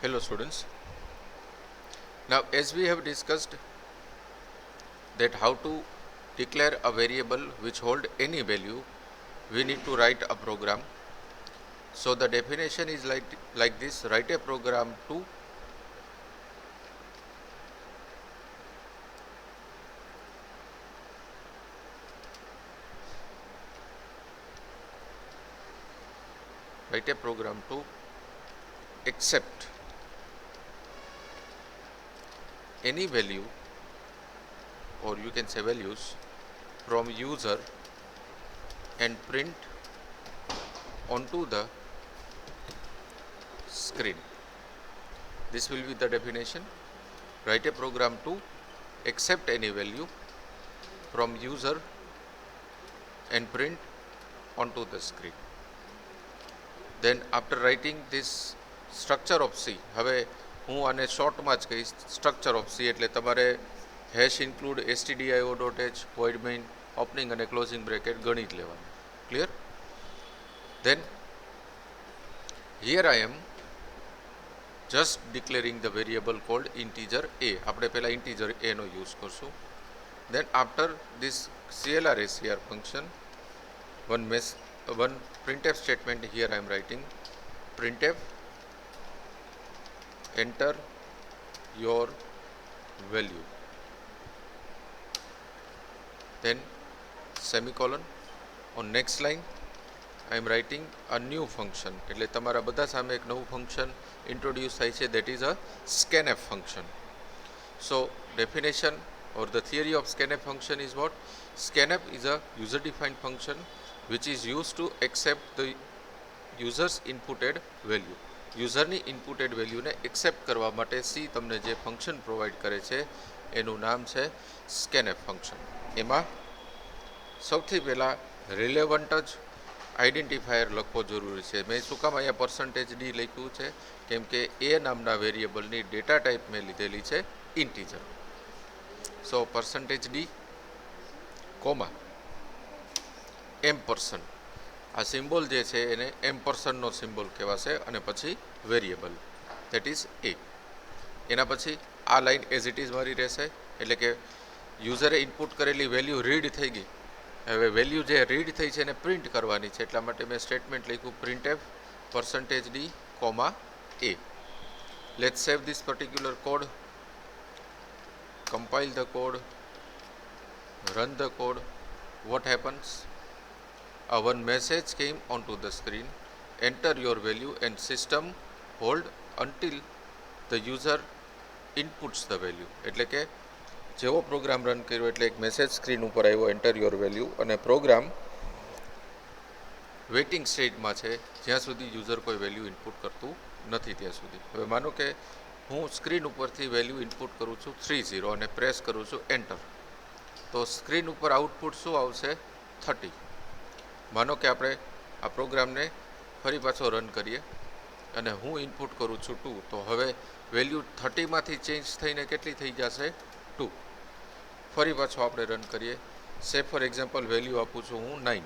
Hello students. Now as we have discussed that how to declare a variable which hold any value, we need to write a program. So the definition is like this: write a program to accept any value, or you can say values, from user and print onto the screen. This will be the definition. Write a program to accept any value from user and print onto the screen. Then after writing this structure of C, હવે હું આને શોર્ટમાં જ કહીશ structure of C, એટલે તમારે hash include stdio.h, void main, opening અને closing bracket ગણી જ લેવાનું. Clear? Then here I am just declaring the variable called integer a. આપણે પહેલા integer a નો યુઝ કરશું. Then after this clr function, one printf statement, here I am writing printf enter your value, then semicolon. On next line I am writing a new function, એટલે તમારા બધા સામે એક નવું function introduce થાય છે, that is a scanf function. So definition or the theory of scanf function is what? Scanf is a user defined function which is used to accept the user's inputted value. યુઝરની ઇનપુટેડ વેલ્યુને accept કરવા માટે C તમને જે function provide કરે છે એનું નામ છે સ્કેનએફ ફંક્શન. એમાં સૌથી પહેલાં રિલેવન્ટ જ આઈડેન્ટિફાયર લખવો જરૂરી છે. મેં શું કામ અહીંયા %d લખ્યું છે? કેમ કે એ નામના વેરિયેબલની ડેટા ટાઈપ મેં લીધેલી છે ઇન્ટીજર. સો %d કોમા M%. આ સિમ્બોલ જે છે એને M%નો સિમ્બોલ કહેવાશે, અને પછી વેરિયેબલ ધેટ ઇઝ એ. એના પછી આ લાઈન એઝ ઇટ ઇઝ મારી રહેશે, એટલે કે યુઝરે ઇનપુટ કરેલી વેલ્યુ રીડ થઈ ગઈ. હવે વેલ્યુ જે રીડ થઈ છે એને પ્રિન્ટ કરવાની છે, એટલા માટે મેં સ્ટેટમેન્ટ લખ્યું printf %d, a. Let's save this particular code, compile the code, run the code. What happens? One message came onto the screen: enter your value and system hold until the user inputs the value. એટલે કે જેવો program run કર્યો એટલે એક message screen ઉપર આવ્યો enter your value, અને programme waiting સ્ટેજમાં છે જ્યાં સુધી યુઝર કોઈ વેલ્યુ ઇનપુટ કરતું નથી ત્યાં સુધી. હવે માનો કે હું સ્ક્રીન ઉપરથી વેલ્યુ ઇનપુટ કરું છું 30 અને પ્રેસ કરું છું એન્ટર, તો સ્ક્રીન ઉપર આઉટપુટ શું આવશે? 30. માનો કે આપણે આ પ્રોગ્રામને ફરી પાછો રન કરીએ અને હું ઇનપુટ કરું છું 2, તો હવે વેલ્યુ 30માંથી ચેન્જ થઈને કેટલી થઈ જશે? 2. ફરી પાછો આપણે રન કરીએ. સે ફોર એક્ઝામ્પલ વેલ્યુ આપું છું હું 9,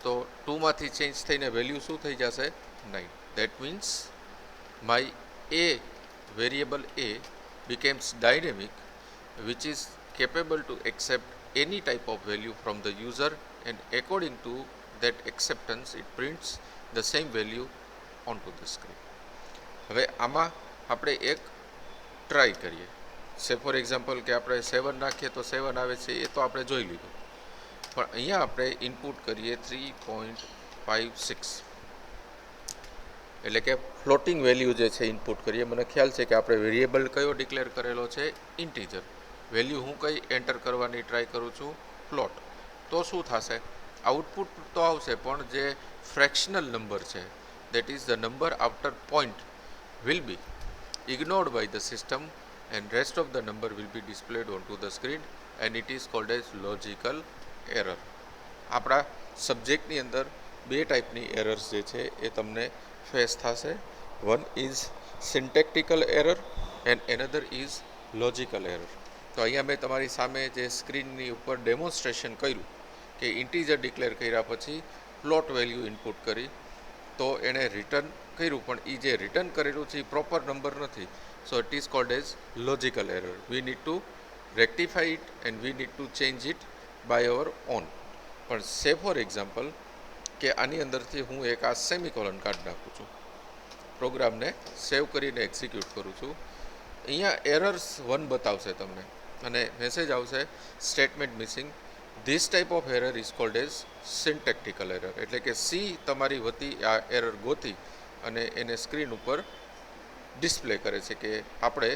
તો 2માંથી ચેન્જ થઈને વેલ્યુ શું થઈ જશે? 9. That means my a variable a becomes dynamic, which is capable to accept any type of value from the user, and according to that acceptance it prints the same value onto the screen. હવે આમાં આપણે એક try કરીએ. સે for example કે આપણે 7 નાખીએ તો 7 આવે છે, એ તો આપણે જોઈ લીધું, પણ અહીંયા આપણે ઇનપુટ કરીએ 3.56, એટલે કે ફ્લોટિંગ વેલ્યુ જે છે ઇનપુટ કરીએ. મને ખ્યાલ છે કે આપણે વેરિયેબલ કયો ડિક્લેર કરેલો છે? ઇન્ટીજર. વેલ્યુ હું કઈ એન્ટર કરવાની ટ્રાય કરું છું? ફ્લોટ. તો શું થશે? આઉટપુટ તો આવશે, પણ જે ફ્રેક્શનલ નંબર છે, that is the number after point, will be ignored by the system, and rest of the number will be displayed on to the screen, and it is called as logical error. આપણા સબ્જેક્ટની અંદર બે ટાઈપની errors જે છે એ તમને face થશે. One is syntactical error and another is logical error. તો અહીંયા મેં તમારી સામે જે સ્ક્રીનની ઉપર ડેમોન્સ્ટ્રેશન કર્યું કે ઇન્ટીજર ડિક્લેર કર્યા પછી ફ્લોટ વેલ્યુ ઇનપુટ કરી, તો એણે રિટર્ન કર્યું પણ એ જે રિટર્ન કરેલું છે એ પ્રોપર નંબર નથી. So it is called as logical error. We need to rectify it and we need to change it by our own. પણ સે ફોર એક્ઝામ્પલ કે આની અંદરથી હું એક આ સેમિકોલન કાઢી નાખું છું, પ્રોગ્રામને સેવ કરીને એક્ઝિક્યુટ કરું છું. અહીંયા એરર્સ 1 બતાવશે તમને અને મેસેજ આવશે statement missing. This type of error is called as syntactical error. એટલે કે સી તમારી વતી આ એરર ગોતી અને એને સ્ક્રીન ઉપર ડિસ્પ્લે કરે છે કે આપણે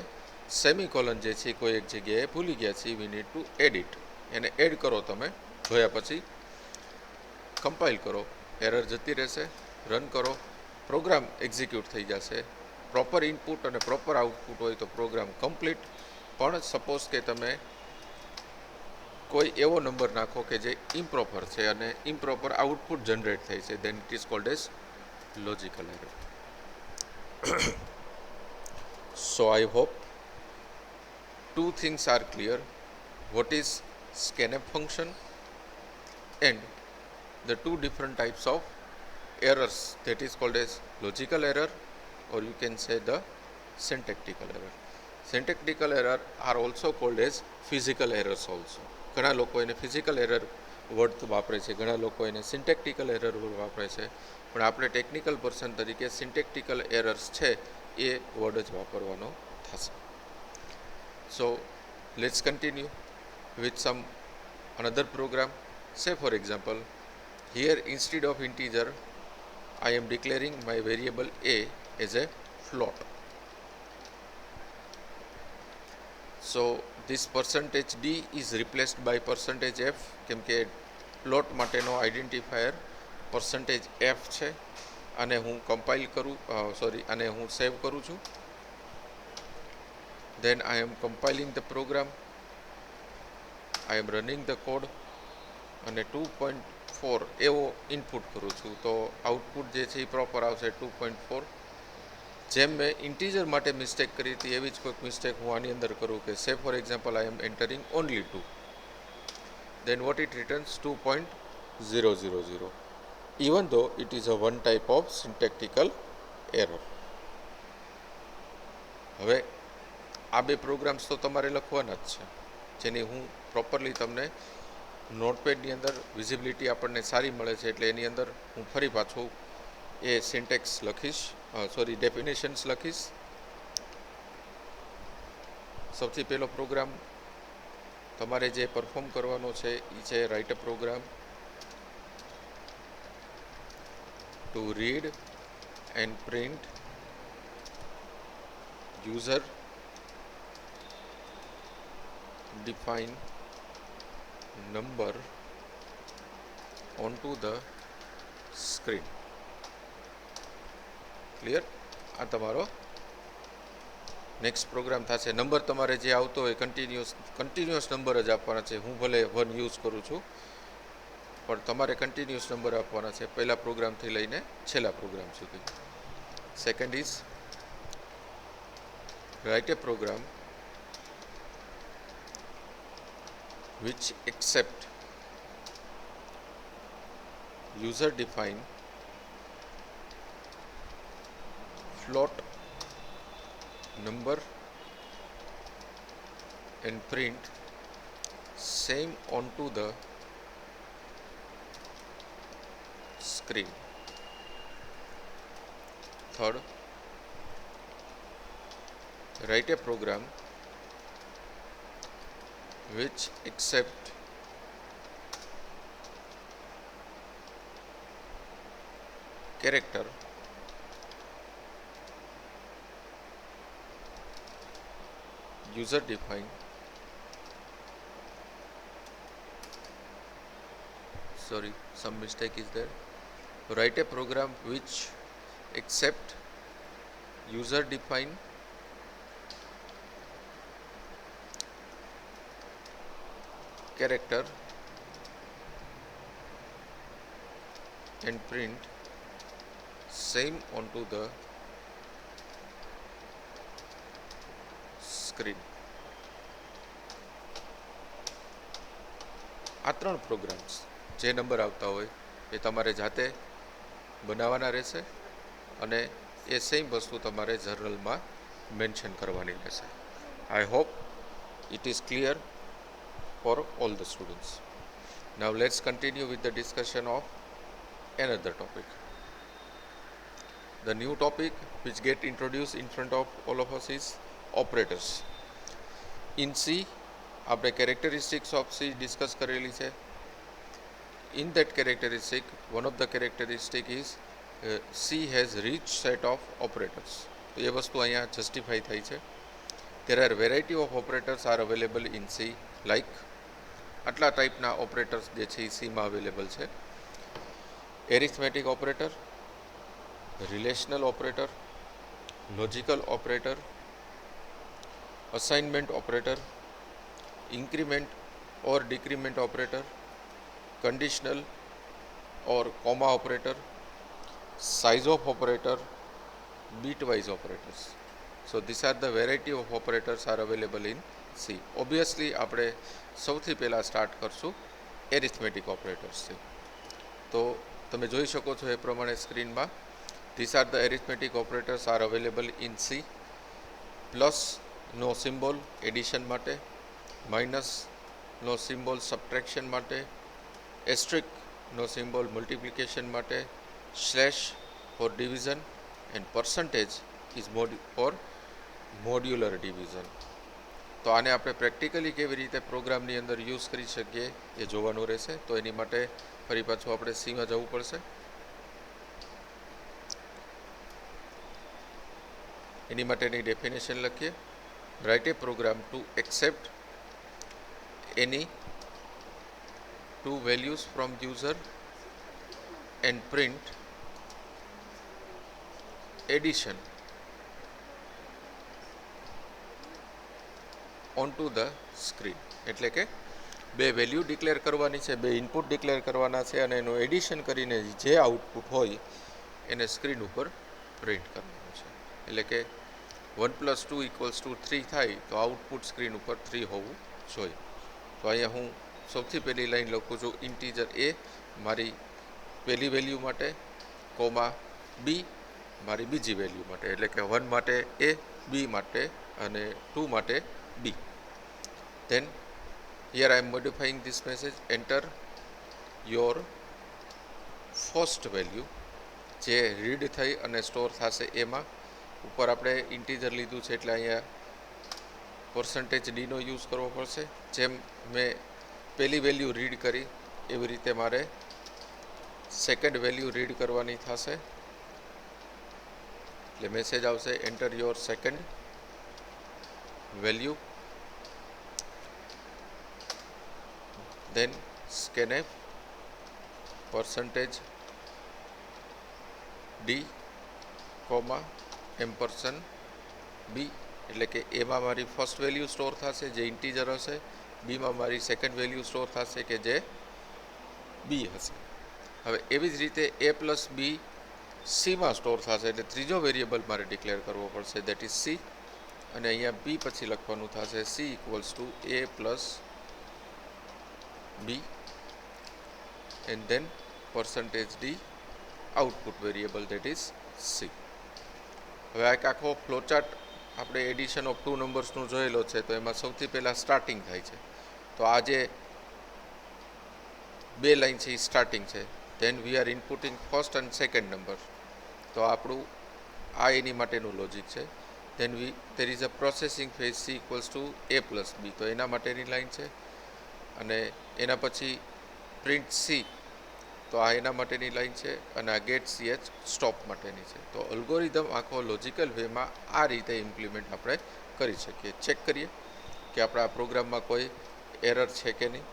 સેમિકોલન જે છે કોઈ એક જગ્યાએ ભૂલી ગયા છીએ, વી નીડ ટુ એડિટ. એને એડ કરો. તમે જોયા પછી કમ્પાઇલ કરો, એરર જતી રહેશે. રન કરો, પ્રોગ્રામ એક્ઝિક્યુટ થઈ જશે. પ્રોપર ઇનપુટ અને પ્રોપર આઉટપુટ હોય તો પ્રોગ્રામ કમ્પ્લીટ. પણ સપોઝ કે તમે કોઈ એવો નંબર નાખો કે જે ઇમ્પ્રોપર છે અને ઇમ્પ્રોપર આઉટપુટ જનરેટ થાય છે, then it is called as logical error. So I hope two things are clear. What is scanf function and the two different types of errors, that is called as logical error or you can say the syntactical error. Syntactical error are also called as physical errors also. ઘણા લોકો એને physical error word વાપરે છે, ઘણા લોકો એને સિન્ટેક્ટિકલ error word વાપરે છે, પણ આપણે ટેકનિકલ પર્સન તરીકે સિન્ટેક્ટિકલ એરર્સ છે એ વર્ડ જ વાપરવાનો થશે. So let's continue with some another program. Say for example, here instead of integer I am declaring my variable a as a float. So this percentage d is replaced by percentage f કેમ કે float માટેનો identifier percentage f છે. અને હું compile કરું, અને હું સેવ કરું છું. Then I am compiling the program, I am running the code અને 2.4 એવો ઇનપુટ કરું છું તો આઉટપુટ જે છે એ પ્રોપર આવશે 2.4. જેમ મેં ઇન્ટીજર માટે મિસ્ટેક કરી હતી એવી જ કોઈક મિસ્ટેક હું આની અંદર કરું કે say for example I am entering only 2, then what it returns 2.000, even though it is a one type of syntactical error. હવે આ બે પ્રોગ્રામ્સ તો તમારે લખવાના જ છે, જેની હું પ્રોપરલી તમને નોટપેડની અંદર વિઝિબિલિટી આપણને સારી મળે છે એટલે એની અંદર હું ફરી પાછું એ સિન્ટેક્સ લખીશ, ડેફિનેશન્સ લખીશ. સૌથી પહેલો પ્રોગ્રામ તમારે જે પરફોર્મ કરવાનો છે એ છે write a program to read and print user define number onto the screen. Clear? આ તમારો નેક્સ્ટ પ્રોગ્રામ થશે. નંબર તમારે જે આવતો હોય કન્ટિન્યુઅસ નંબર જ આપવાના છે. હું ભલે 1 યુઝ કરું છું પણ તમારે કન્ટિન્યુઅસ નંબર આપવાના છે પહેલા પ્રોગ્રામથી લઈને છેલ્લા પ્રોગ્રામ સુધી. Second is write a program which accept user define float number and print same onto the screen. Third, write a program which accept character user define some mistake is there. Write a program which accept user define character and print same onto the screen. આ ત્રણ programs જે number આવતા હોય એ તમારે જાતે બનાવવાના રહેશે. અને એ સેમ વસ્તુ તમારે જર્નલમાં મેન્શન કરવાની રહેશે. I hope it is clear for all the students. Now let's continue with the discussion of another topic. The new topic which get introduced in front of all of us is operators. In C, આપણે characteristics of C discuss કરેલી છે. In that characteristic, one of the characteristic is C has rich set of operators. તો એ વસ્તુ અહીંયા justify થઈ છે. There are variety of operators are available in C, like આટલા ટાઈપના ઓપરેટર્સ જે છે એ સીમાં અવેલેબલ છે. Arithmetic operator, relational operator, logical operator, assignment operator, increment or decrement operator, conditional or comma operator, size of operator, bitwise operators. So these are the variety of operators are available in C. Obviously આપણે સૌથી પહેલાં start કરશું arithmetic ઓપરેટર્સથી. તો તમે જોઈ શકો છો એ પ્રમાણે સ્ક્રીનમાં these are the arithmetic operators are available in C. Plus નો સિમ્બોલ એડિશન માટે, માઇનસ નો સિમ્બોલ સબટ્રેક્શન માટે, એસ્ટ્રિક નો સિમ્બોલ મલ્ટિપ્લિકેશન માટે, slash for division and percentage is for modular division. તો આને આપણે પ્રેક્ટિકલી કેવી રીતે પ્રોગ્રામની અંદર યુઝ કરી શકીએ એ જોવાનું રહેશે. તો એની માટે ફરી પાછું આપણે સીમાં જવું પડશે. એની માટેની ડેફિનેશન લખીએ. Write a program to accept any two values from user and print addition onto the screen. એટલે કે બે વેલ્યુ ડિક્લેર કરવાની છે, બે ઇનપુટ ડિક્લેર કરવાના છે અને એનું એડિશન કરીને જે આઉટપુટ હોય એને સ્ક્રીન ઉપર પ્રિન્ટ કરવાનું છે. એટલે કે 1 + 2 = 3 થાય તો આઉટપુટ સ્ક્રીન ઉપર 3 હોવું જોઈએ. તો અહીંયા હું સૌથી પહેલી લાઈન લખું છું ઇન્ટીજર એ મારી પહેલી વેલ્યુ માટે, કોમા બી મારી બીજી વેલ્યુ માટે. એટલે કે 1 માટે એ, બી માટે અને 2 માટે B. Then here I am modifying this message, enter your first value જે રીડ થઈ અને સ્ટોર થશે એમાં. ઉપર આપણે ઇન્ટીજર લીધું છે એટલે અહીંયા પર્સન્ટેજ ડીનો યુઝ કરવો પડશે. જેમ મેં પહેલી વેલ્યુ રીડ કરી એવી રીતે મારે સેકન્ડ વેલ્યુ રીડ કરવાની થશે. એટલે મેસેજ આવશે enter your second value, then scanf percentage D comma ampersand B. એટલે કે એમાં મારી ફર્સ્ટ વેલ્યુ સ્ટોર થશે જે ઇન્ટીજર હશે, બીમાં મારી સેકન્ડ વેલ્યુ સ્ટોર થશે કે જે બી હશે. હવે એવી જ રીતે એ પ્લસ બી સીમાં સ્ટોર થશે એટલે ત્રીજો વેરિયેબલ મારે ડિક્લેર કરવો પડશે, દેટ ઇઝ સી. અને અહીંયા બી પછી લખવાનું થશે C = a + B and then percentage D output variable that is C. હવે આ એક આખો ફ્લોચાર્ટ આપણે એડિશન ઓફ 2 નંબર્સનું જોયેલો છે. તો એમાં સૌથી પહેલાં સ્ટાર્ટિંગ થાય છે. તો આ જે બે લાઈન છે એ સ્ટાર્ટિંગ છે. Then we are inputting first and second number. તો આપણું આ એની માટેનું લોજિક છે. Then there is a processing phase C = a + b. તો એના માટેની લાઈન છે. અને એના પછી પ્રિન્ટ સી, તો આ એના માટેની લાઈન છે. અને આ ગેટ ch સ્ટોપ માટેની છે. તો અલ્ગોરિધમ આખો લોજિકલ વેમાં આ રીતે ઇમ્પ્લિમેન્ટ આપણે કરી શકીએ. ચેક કરીએ કે આપણા પ્રોગ્રામમાં કોઈ એરર છે કે નહીં.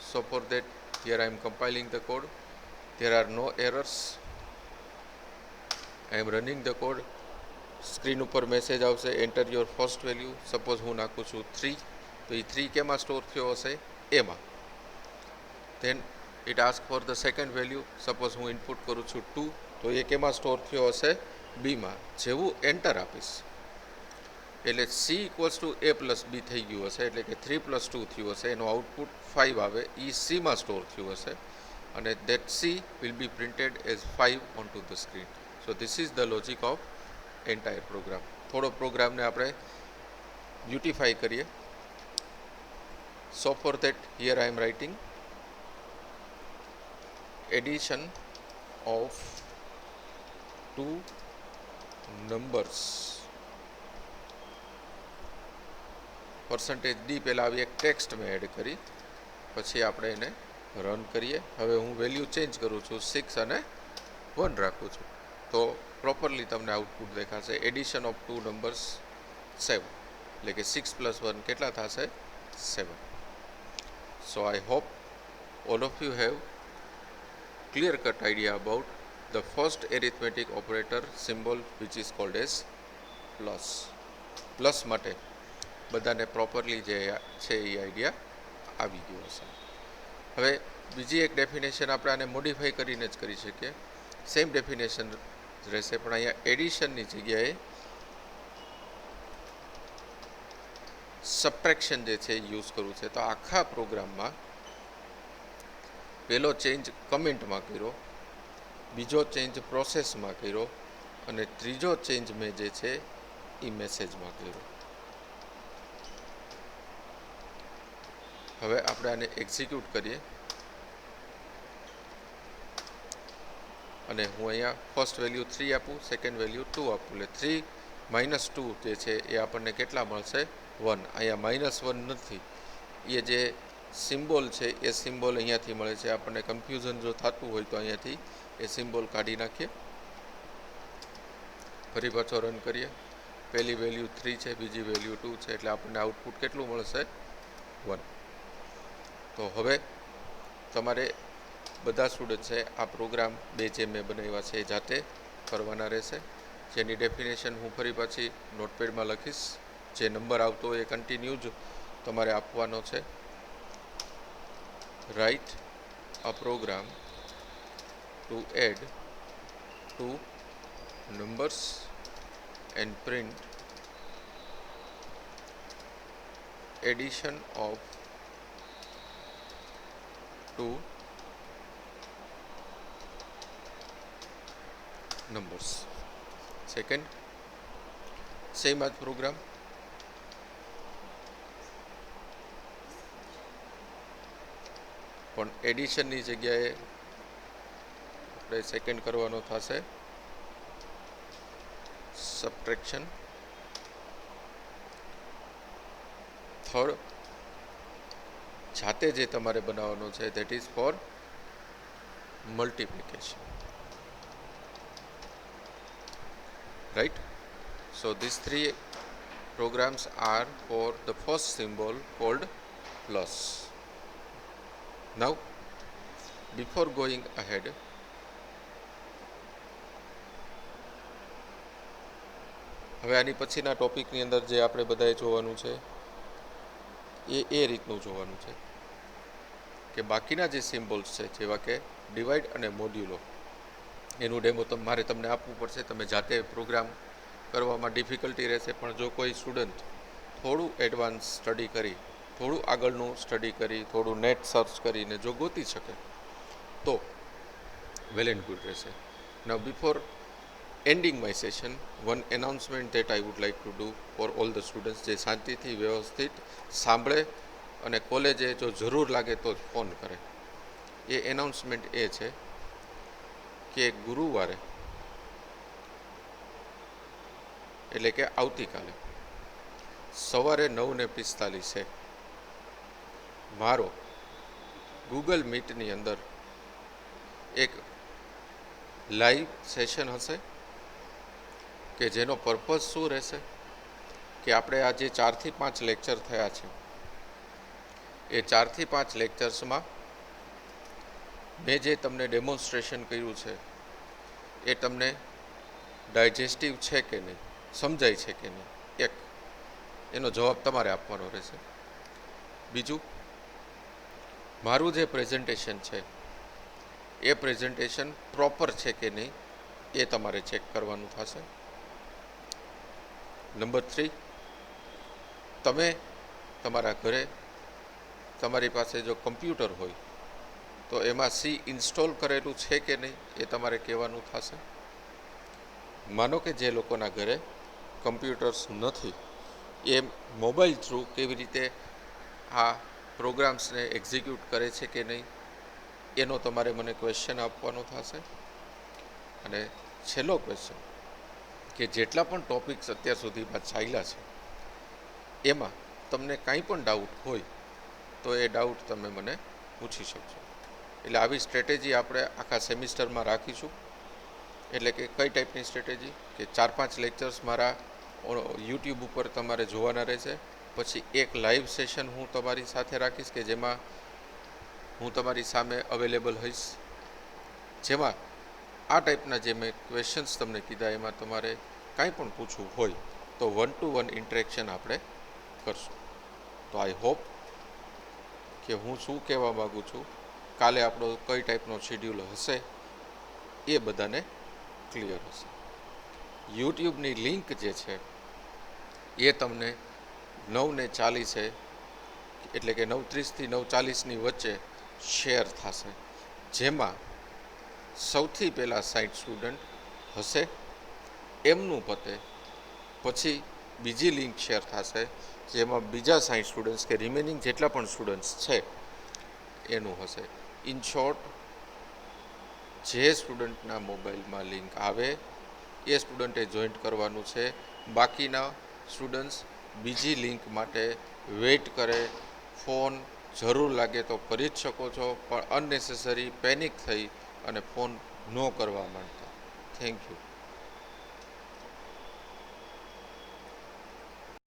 So for that here I am compiling the code. There are no errors. I am running the code. Screen ઉપર મેસેજ આવશે enter your first value. Suppose હું નાખું છું 3, તો એ 3 કેમાં સ્ટોર થયો હશે? એમાં. Then it ask for the second value. Suppose હું ઇનપુટ કરું છું 2, તો એ કેમાં સ્ટોર થયો હશે? બીમાં. જેવું એન્ટર આપીશ એટલે સી = a + b થઈ ગયું હશે. એટલે કે 3 + 2 થયું હશે. એનું આઉટપુટ 5 આવે એ સીમાં સ્ટોર થયું હશે. અને that C will be printed as 5 on to the screen. So this is the logic of entire program. થોડો પ્રોગ્રામને આપણે બ્યુટિફાઈ કરીએ. So for that here I am writing addition of two numbers percentage D પહેલાં આવી એક text મેં add કરી, પછી આપણે એને રન કરીએ. હવે હું વેલ્યુ ચેન્જ કરું છું, 6 અને 1 રાખું છું, તો પ્રોપરલી તમને આઉટપુટ દેખાશે. એડિશન ઓફ ટુ નંબર્સ 7, એટલે કે 6 + 1 કેટલા થશે? 7. So I hope all of you have clear cut idea about the first arithmetic operator symbol which is called as plus. Plus માટે બધાને પ્રોપરલી જે છે એ આઈડિયા આવી ગયો હશે. હવે બીજી એક ડેફિનેશન આપણે આને મોડિફાઈ કરીને જ કરી શકીએ. સેમ ડેફિનેશન રહેશે, પણ અહીંયા એડિશનની જગ્યાએ સબટ્રેક્શન જે છે એ યુઝ કરવું છે. તો આખા પ્રોગ્રામમાં પહેલો ચેન્જ કમેન્ટમાં કર્યો, બીજો ચેન્જ પ્રોસેસમાં કર્યો, અને ત્રીજો ચેન્જ મેં જે છે એ મેસેજમાં કર્યો. હવે આપણે આને એક્ઝિક્યુટ કરીએ, અને હું અહીંયા ફર્સ્ટ વેલ્યુ 3 આપું, સેકન્ડ વેલ્યુ 2 આપું, એટલે 3 - 2 જે છે એ આપણને કેટલા મળશે? 1. અહીંયા -1 નથી, એ જે સિમ્બોલ છે એ સિમ્બોલ અહીંયાથી મળે છે. આપણને કન્ફ્યુઝન જો થતું હોય તો અહીંયાથી એ સિમ્બોલ કાઢી નાખીએ. ફરી પાછો રન કરીએ. પહેલી વેલ્યુ 3 છે, બીજી વેલ્યુ 2 છે, એટલે આપણને આઉટપુટ કેટલું મળશે? 1. તો હવે તમારે બધા સ્ટુડન્ટ છે આ પ્રોગ્રામ બે જે મેં બનાવ્યા છે એ જાતે કરવાના રહેશે, જેની ડેફિનેશન હું ફરી પાછી નોટપેડમાં લખીશ. જે નંબર આવતો હોય એ કન્ટિન્યુ જ તમારે આપવાનો છે. Write a program to add two numbers and print addition of two numbers. Second, same as program. પણ એડિશનની જગ્યાએ આપણે સેકન્ડ કરવાનો થશે સબટ્રેક્શન. થર્ડ, જાતે જે તમારે બનાવવાનો છે that is four multiplication. Right? So these three programs are for the first symbol called plus. Now, before going ahead, હવે આની પછીના ટોપિકની અંદર જે આપણે બધાએ જોવાનું છે એ રીતનું જોવાનું છે કે બાકીના જે સિમ્બોલ્સ છે, જેવા કે ડિવાઈડ અને મોડ્યુલો, એનું ડેમો મારે તમને આપવું પડશે. તમે જાતે પ્રોગ્રામ કરવામાં ડિફિકલ્ટી રહેશે, પણ જો કોઈ સ્ટુડન્ટ થોડું એડવાન્સ સ્ટડી કરી, થોડું આગળનું સ્ટડી કરી, થોડું નેટ સર્ચ કરીને જો ગોતી શકે તો વેલ એન્ડ ગુડ રહેશે. Now before ending my session, one announcement that I would like to do for all the students, જે શાંતિથી વ્યવસ્થિત સાંભળે અને કોલેજે જો જરૂર લાગે તો જ ફોન કરે. એ એનાઉન્સમેન્ટ એ છે કે ગુરુવારે, એટલે કે આવતીકાલે સવારે 9:45 મારો ગૂગલ મીટની અંદર એક લાઈવ સેશન હશે કે જેનો પર્પઝ શું રહેશે કે આપણે આ જે 4 થી 5 લેક્ચર થયા છે એ 4 થી 5 લેક્ચર્સમાં મેં જે તમને ડેમોન્સ્ટ્રેશન કર્યું છે એ તમને ડાયજેસ્ટિવ છે કે નહીં, સમજાય છે કે નહીં, એક એનો જવાબ તમારે આપવાનો રહેશે. બીજું, મારું જે પ્રેઝન્ટેશન છે એ પ્રેઝન્ટેશન પ્રોપર છે કે નહીં એ તમારે ચેક કરવાનું થશે. નંબર 3, તમે તમારા ઘરે તમારી પાસે જો કમ્પ્યુટર હોય તો એમાં સી ઇન્સ્ટોલ કરેલું છે કે નહીં એ તમારે કહેવાનું થશે. માનો કે જે લોકોના ઘરે કમ્પ્યુટર્સ નથી એ મોબાઈલ થ્રુ કેવી રીતે આ પ્રોગ્રામ્સને એક્ઝિક્યુટ કરે છે કે નહીં એનો તમારે મને ક્વેશ્ચન આપવાનો થશે. અને છેલ્લો ક્વેશ્ચન કે જેટલા પણ ટૉપિક્સ અત્યાર સુધીમાં ચાલ્યા છે એમાં તમને કાંઈ પણ ડાઉટ હોય તો એ ડાઉટ તમે મને પૂછી શકશો. એટલે આવી સ્ટ્રેટેજી આપણે આખા સેમિસ્ટરમાં રાખીશું. એટલે કે કઈ ટાઈપની સ્ટ્રેટેજી કે 4-5 લેક્ચર્સ મારા યુટ્યુબ ઉપર તમારે જોવાના રહેશે. પછી એક લાઈવ સેશન હું તમારી સાથે રાખીશ કે જેમાં હું તમારી સામે અવેલેબલ હોઈશ, જેમાં આ ટાઈપના જે મેં ક્વેશ્ચન્સ તમને કીધા એમાં તમારે કાંઈ પણ પૂછવું હોય તો 1-to-1 ઇન્ટરેક્શન આપણે કરશું. તો આઈ હોપ કે હું શું કહેવા માગું છું, કાલે આપણો કઈ ટાઈપનો શેડ્યુલ હશે એ બધાને ક્લિયર હશે. યુટ્યુબની લિંક જે છે એ તમને 9:40 એટલે કે 9:30 થી 9:40ની વચ્ચે શેર થશે, જેમાં સૌથી પહેલાં 60 સ્ટુડન્ટ હશે એમનું પતે પછી બીજી લિંક શેર થશે જેમાં બીજા 60 સ્ટુડન્ટ્સ કે રિમેનિંગ જેટલા પણ સ્ટુડન્ટ્સ છે એનું હશે. ઇન શોર્ટ, જે સ્ટુડન્ટના મોબાઈલમાં લિંક આવે એ સ્ટુડન્ટે જોઈન્ટ કરવાનું છે. બાકીના સ્ટુડન્ટ્સ બીજી લિંક માટે વેઇટ કરે. ફોન જરૂર લાગે તો કરી જ શકો છો, પણ અનનેસેસરી પેનિક થઈ અને ફોન ન કરવા માંડતા. Thank you.